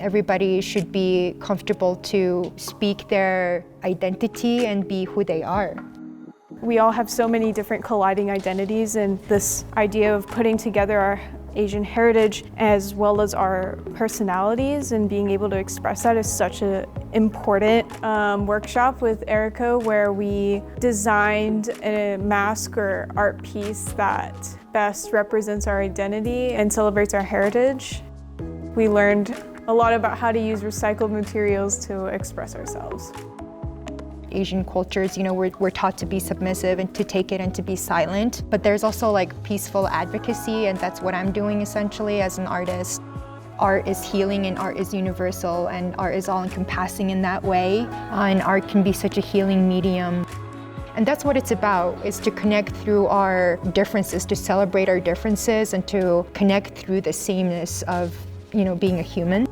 Everybody should be comfortable to speak their identity and be who they are. We all have so many different colliding identities, and this idea of putting together our Asian heritage as well as our personalities and being able to express that is such an important workshop with Erica, where we designed a mask or art piece that best represents our identity and celebrates our heritage. We learned a lot about how to use recycled materials to express ourselves. Asian cultures, we're taught to be submissive and to take it and to be silent, but there's also like peaceful advocacy, and that's what I'm doing essentially as an artist. Art is healing and art is universal, and art is all-encompassing in that way, and art can be such a healing medium. And that's what it's about, is to connect through our differences, to celebrate our differences and to connect through the sameness of, being a human.